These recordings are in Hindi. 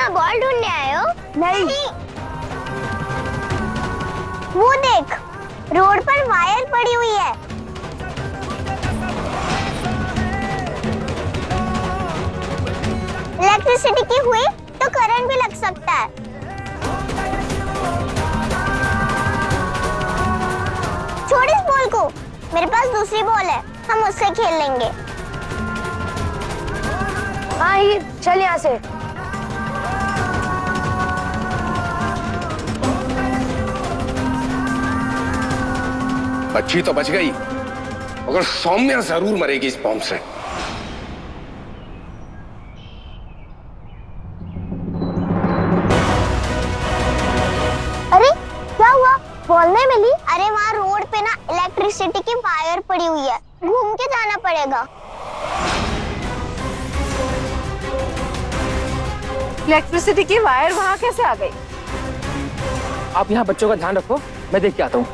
यहाँ बॉल ढूंढने आए हो? नहीं। वो देख, रोड पर वायर पड़ी हुई है। इलेक्ट्रिसिटी की हुई तो करंट भी लग सकता है। छोड़ इस बॉल को, मेरे पास दूसरी बॉल है, हम उससे खेल लेंगे। हाँ हीर, चल यहाँ से। बच्ची तो बच गई, मगर सौम्या जरूर मरेगी इस बॉम्ब से। अरे क्या हुआ? बॉल नहीं मिली? अरे वहाँ रोड पे ना इलेक्ट्रिसिटी की वायर पड़ी हुई है, घूम के जाना पड़ेगा। इलेक्ट्रिसिटी की वायर वहाँ कैसे आ गई? आप यहाँ बच्चों का ध्यान रखो, मैं देख के आता हूँ।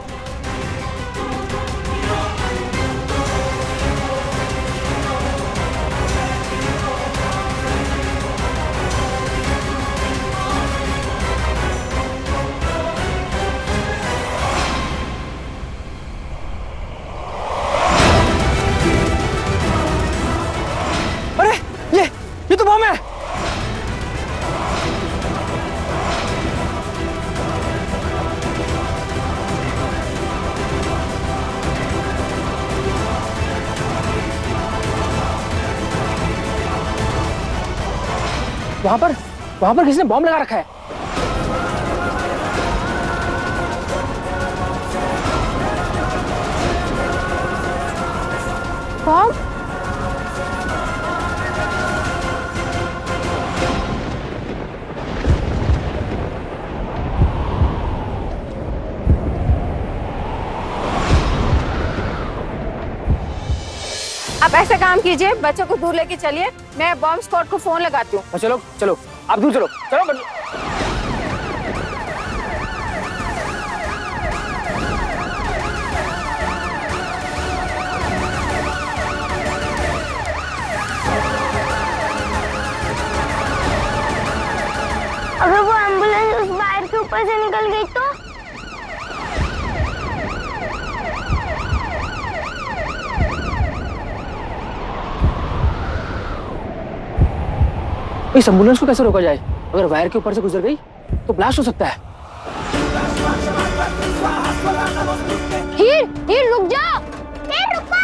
अरे ये तो बम है। वहां पर किसी ने बॉम्ब लगा रखा है। बॉम्ब? आप ऐसा काम कीजिए, बच्चों को दूर लेके चलिए, मैं बॉम्ब स्क्वाड को फोन लगाती हूँ। चलो चलो, आप दूर चलो, चलो। अगर वो एम्बुलेंस उस वायर के ऊपर से निकल गई तो? इस एम्बुलेंस को कैसे रोका जाए? अगर वायर के ऊपर से गुजर गई तो ब्लास्ट हो सकता है। हीर रुक जा। रुको।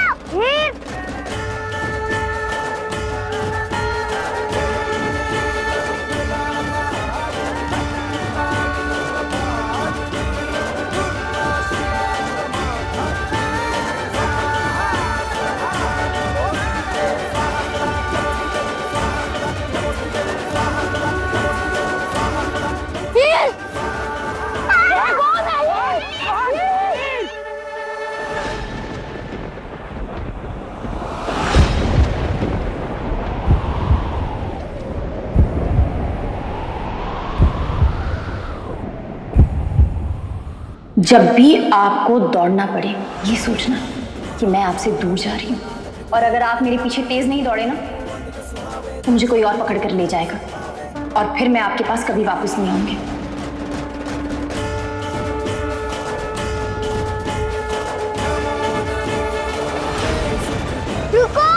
जब भी आपको दौड़ना पड़े, ये सोचना कि मैं आपसे दूर जा रही हूँ, और अगर आप मेरे पीछे तेज नहीं दौड़े ना, तो मुझे कोई और पकड़ कर ले जाएगा और फिर मैं आपके पास कभी वापस नहीं आऊंगी। रुको।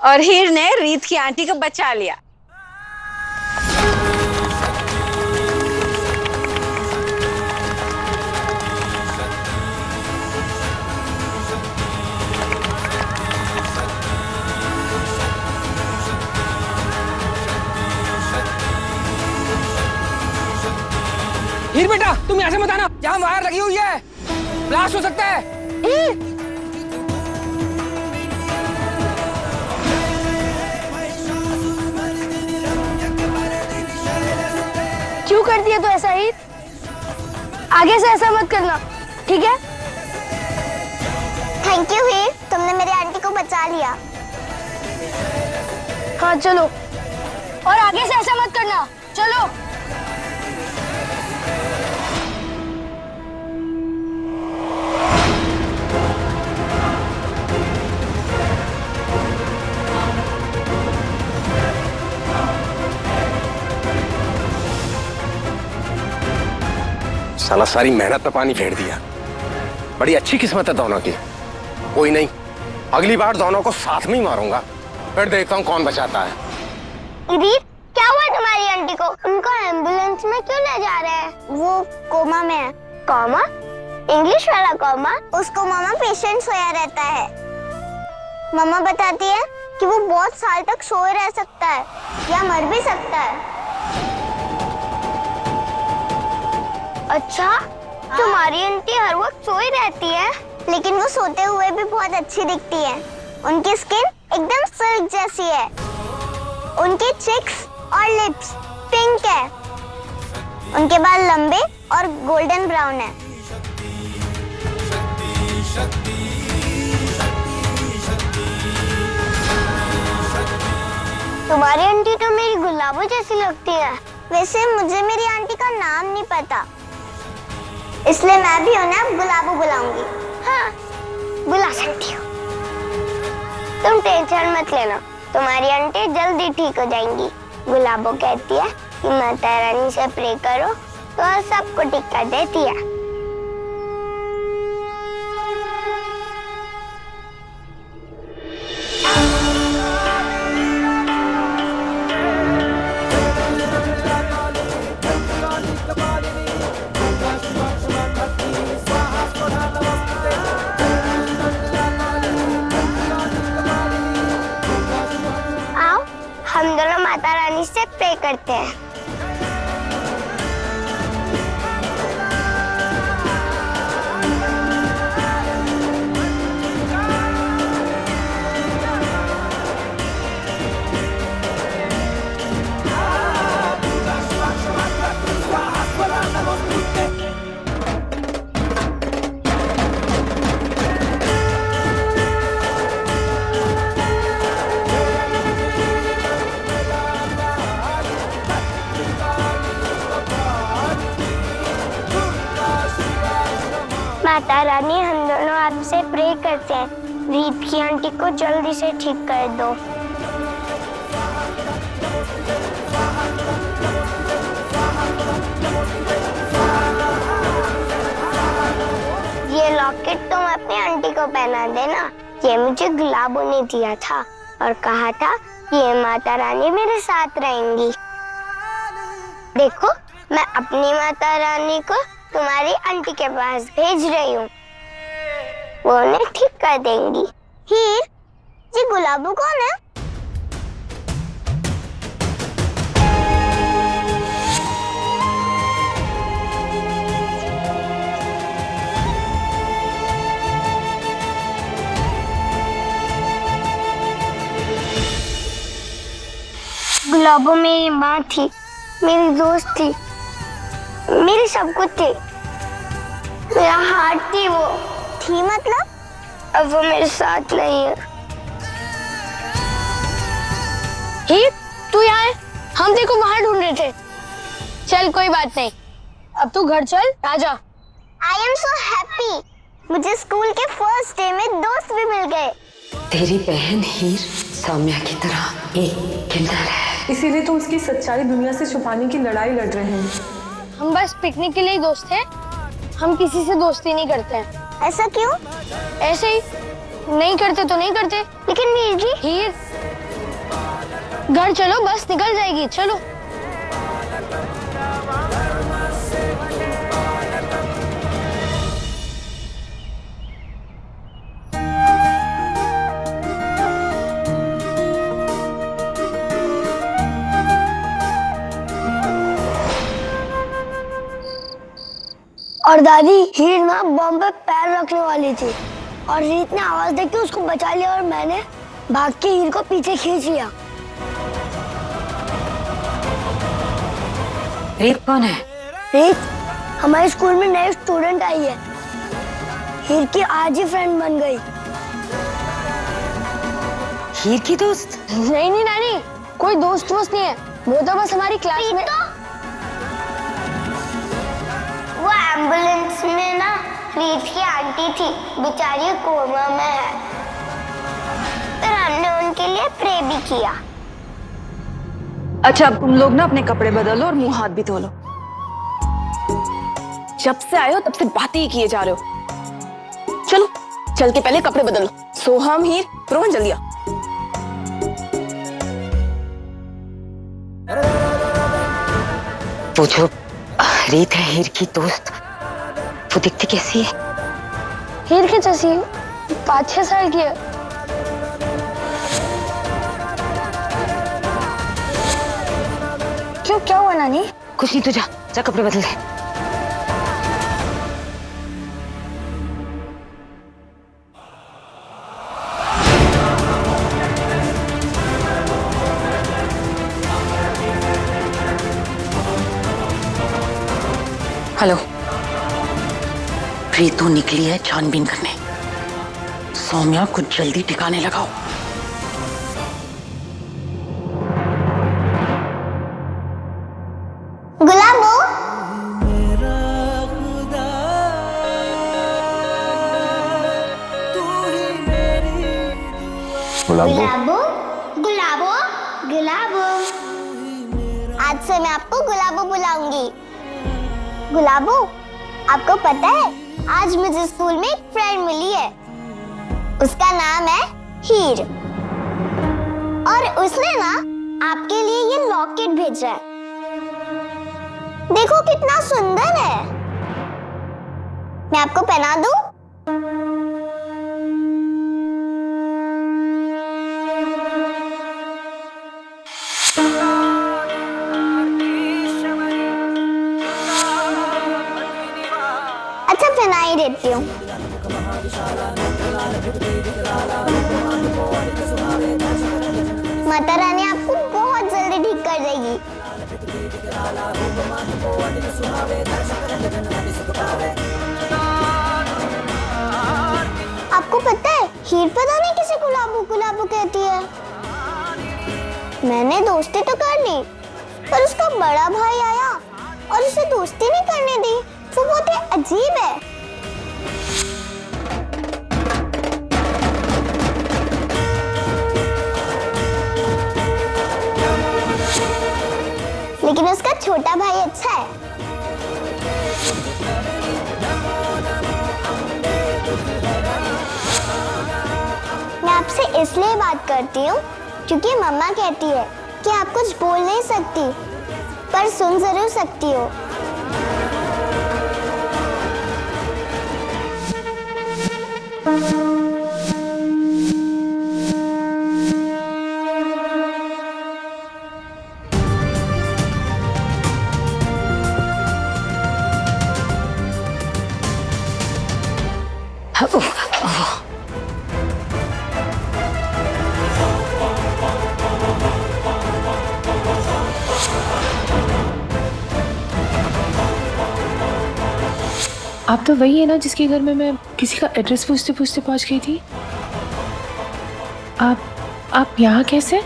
और हीर ने रीत की आंटी को बचा लिया। हीर बेटा, तुम यहाँ से मत आना, यहाँ वायर लगी हुई है, ब्लास्ट हो सकता है। क्यों कर दिया तो ऐसा हीर? आगे से ऐसा मत करना, ठीक है? थैंक यू हीर, तुमने मेरी आंटी को बचा लिया। हाँ चलो, और आगे से ऐसा मत करना, चलो। साला सारी मेहनत पे पानी फेर दिया। बड़ी अच्छी किस्मत है दोनों की। कोई नहीं, अगली बार दोनों को साथ में ही मारूंगा, फिर देखता हूँ कौन बचाता है। रीत, क्या हुआ तुम्हारी आंटी को? उनको एम्बुलेंस में क्यों ले जा रहे हैं? वो कोमा में है। कोमा? इंग्लिश वाला कोमा? उस कोमा में पेशेंट सोया रहता है। मम्मा बताती है कि वो बहुत साल तक सोए रह सकता है या मर भी सकता है। अच्छा, तुम्हारी आंटी हर वक्त सोई रहती है, लेकिन वो सोते हुए भी बहुत अच्छी दिखती है। उनकी स्किन एकदम सिल्क जैसी है। उनके चिक्स और लिप्स पिंक है। उनके बाल लंबे और गोल्डन ब्राउन है। तुम्हारी आंटी तो मेरी गुलाबो जैसी लगती है। वैसे मुझे मेरी आंटी का नाम नहीं पता, इसलिए मैं भी उन्हें गुलाबो बुलाऊंगी। हाँ, बुला सकती हूँ। तुम टेंशन मत लेना, तुम्हारी आंटी जल्दी ठीक हो जाएंगी। गुलाबो कहती है कि माता रानी से प्रे करो तो सबको ठीक कर देती है। हम दोनों माता रानी से प्रे करते हैं। माता रानी, हम दोनों आपसे प्रे करते हैं, रीत की आंटी को जल्दी से ठीक कर दो। ये लॉकेट तुम अपनी आंटी को पहना देना। ये मुझे गुलाबो ने दिया था और कहा था कि ये माता रानी मेरे साथ रहेंगी। देखो, मैं अपनी माता रानी को तुम्हारी आंटी के पास भेज रही हूँ, वो उन्हें ठीक कर देंगी। हीर, ये गुलाबो कौन है? गुलाबो मेरी माँ थी, मेरी दोस्त थी, मेरी सब कुछ थी। मेरा हार्ट थी वो। थी मतलब? अब वो मेरे साथ नहीं है। हीर, तू यहाँ है? हम देखो बाहर ढूंढ रहे थे। चल कोई बात नहीं, अब तू घर चल, आजा। I am so happy. मुझे स्कूल के फर्स्ट डे में दोस्त भी मिल गए। तेरी बहन हीर सौम्या की तरह एक किन्नर है, इसीलिए तो उसकी सच्चाई दुनिया से छुपाने की लड़ाई लड़ रहे हैं। हम बस पिकनिक के लिए दोस्त हैं, हम किसी से दोस्ती नहीं करते हैं। ऐसा क्यों? ऐसे ही, नहीं करते तो नहीं करते। लेकिन मीर जी, हीर, घर चलो, बस निकल जाएगी, चलो। और दादी, हीर ना बम पे पैर रखने वाली थी और रीत ने आवाज देके उसको बचा लिया और मैंने भाग के हीर को पीछे खींच लिया। रीत कौन है? रीत हमारे स्कूल में नई स्टूडेंट आई है। हीर की आज ही फ्रेंड बन गई। हीर की दोस्त? नहीं नहीं नानी, कोई दोस्त वोस्त नहीं है, वो तो बस हमारी क्लास में। वो एम्बुलेंस में ना रीत की आंटी थी, बेचारी कोमा में है। फिर हमने उनके लिए प्रे भी किया। अच्छा, अब तुम लोग ना अपने कपड़े बदलो और मुंह हाथ भी धो लो। जब से आए हो तब से बातें ही किए जा रहे हो। चलो चल के पहले कपड़े बदलो। सोहम, हीर, रोहन, जल्दी आओ। वो जो रीत है हीर की दोस्त, वो दिखती कैसी है? हीर की जैसी, 5-6 साल की है। क्यों, क्या हुआ नानी? कुछ नहीं, तू जा जा कपड़े बदल ले। हेलो, प्रीतु निकली है छानबीन करने। सौम्या कुछ जल्दी ठिकाने लगाओ। गुलाबो, गुलाबो, गुलाबो, गुलाबो। आज से मैं आपको गुलाबो बुलाऊंगी। गुलाबो, आपको पता है आज मुझे स्कूल में एक फ्रेंड मिली है। उसका नाम है हीर और उसने ना आपके लिए ये लॉकेट भेजा है। देखो कितना सुंदर है। मैं आपको पहना दूं? अच्छा, पहना ही देती हूँ। माता रानी आपको बहुत जल्दी ठीक कर देगी। आपको पता है हीर पता नहीं किसे गुलाबो गुलाबो कहती है। मैंने दोस्ती तो कर ली, पर उसका बड़ा भाई आया और उसे दोस्ती नहीं करने दी। वो बहुत ही अजीब है। लेकिन उसका छोटा भाई अच्छा है। मैं आपसे इसलिए बात करती हूँ क्योंकि मम्मा कहती है कि आप कुछ बोल नहीं सकती, पर सुन जरूर सकती हो। आप तो वही है ना जिसके घर में मैं किसी का एड्रेस पूछते पूछते पहुंच गई थी। आप यहाँ कैसे?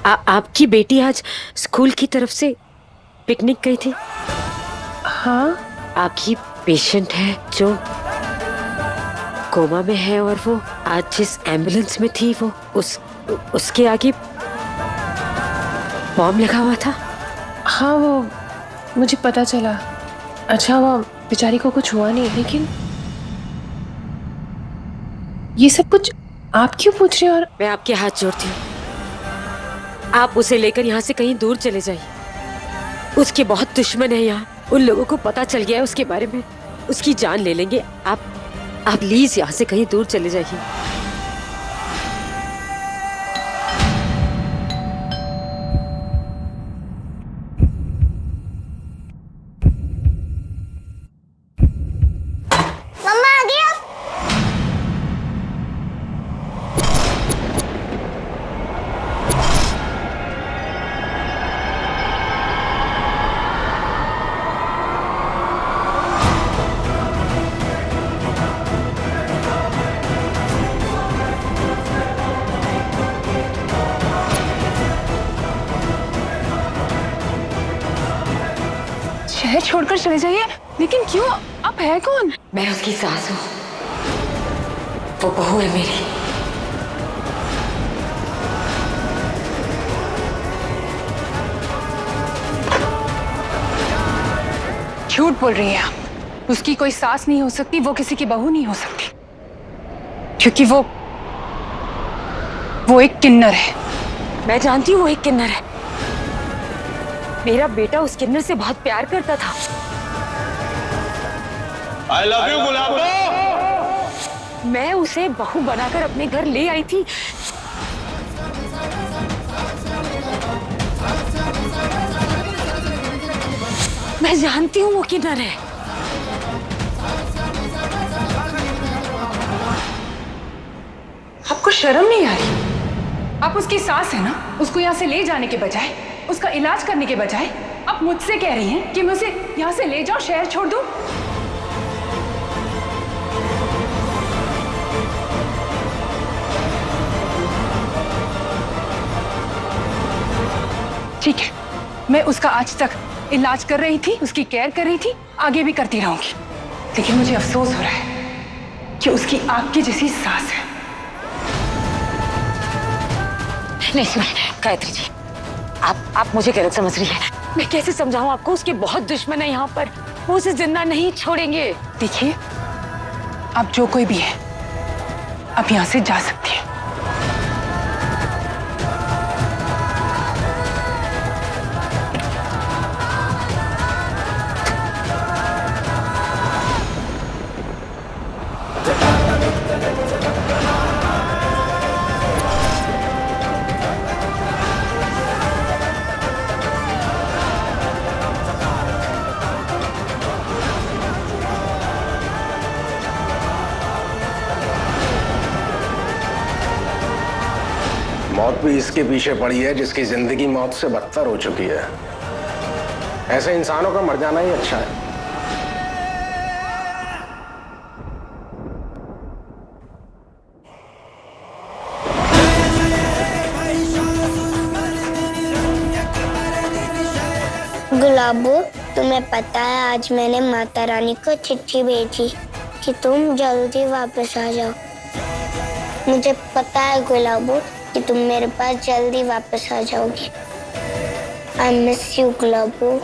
आपकी बेटी आज स्कूल की तरफ से पिकनिक गई थी। हाँ, आपकी पेशेंट है जो कोमा में है और वो आज जिस एम्बुलेंस में थी वो उसके आगे बॉम्ब लगा हुआ था। हाँ, वो मुझे पता चला। अच्छा, वो बेचारी को कुछ हुआ नहीं, लेकिन ये सब कुछ आप क्यों पूछ रहे हैं? और मैं आपके हाथ जोड़ती हूँ, आप उसे लेकर यहाँ से कहीं दूर चले जाइए। उसके बहुत दुश्मन है यहाँ, उन लोगों को पता चल गया है उसके बारे में, उसकी जान ले लेंगे। आप प्लीज यहाँ से कहीं दूर चले जाइए। मम्मा आ गई अब। शहर छोड़कर चले जाइए? लेकिन क्यों? आप है कौन? मैं उसकी सास हूँ, वो बहू है मेरी। झूठ बोल रही हैं आप। उसकी कोई सास नहीं हो सकती, वो किसी की बहू नहीं हो सकती, क्योंकि वो एक किन्नर है। मैं जानती हूँ वो एक किन्नर है। मेरा बेटा उस किन्नर से बहुत प्यार करता था। I love you, गुलाबो। मैं उसे बहू बनाकर अपने घर ले आई थी। मैं जानती हूँ वो किन्नर है। आपको शर्म नहीं आ रही? आप उसकी सास है ना, उसको यहाँ से ले जाने के बजाय, उसका इलाज करने के बजाय आप मुझसे कह रही हैं कि मैं उसे यहाँ से ले जाऊं, शहर छोड़ दूं? ठीक है, मैं उसका आज तक इलाज कर रही थी, उसकी केयर कर रही थी, आगे भी करती रहूंगी। लेकिन मुझे अफसोस हो रहा है कि उसकी आपकी जैसी सास है। नहीं सुनिए गायत्री जी, आप मुझे गलत समझ रही है। मैं कैसे समझाऊं आपको, उसके बहुत दुश्मन है यहाँ पर, वो उसे जिंदा नहीं छोड़ेंगे। देखिए, आप जो कोई भी है, आप यहाँ से जा सकती हैं। मौत भी इसके पीछे पड़ी है जिसकी जिंदगी मौत से बदतर हो चुकी है। ऐसे इंसानों का मर जाना ही अच्छा है। गुलाबो, तुम्हें पता है आज मैंने माता रानी को चिट्ठी भेजी कि तुम जल्दी वापस आ जाओ। मुझे पता है गुलाबो कि तुम मेरे पास जल्दी वापस आ जाओगी। आई मिस यू गुलाबो।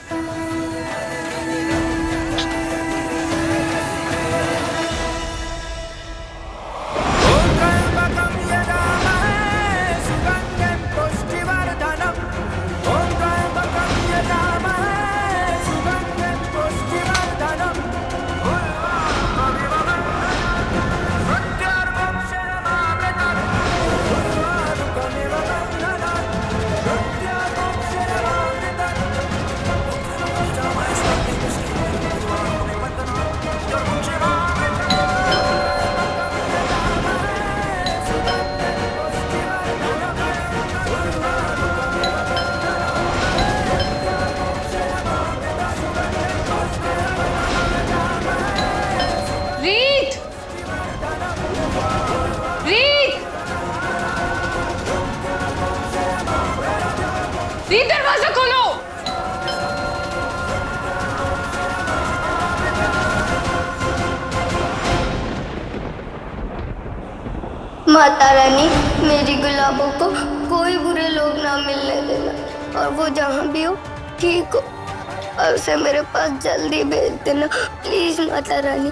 दरवाजा खोलो। माता रानी, मेरी गुलाबों को कोई बुरे लोग ना मिलने देना, और वो जहाँ भी हो ठीक हो, और उसे मेरे पास जल्दी भेज देना प्लीज माता रानी।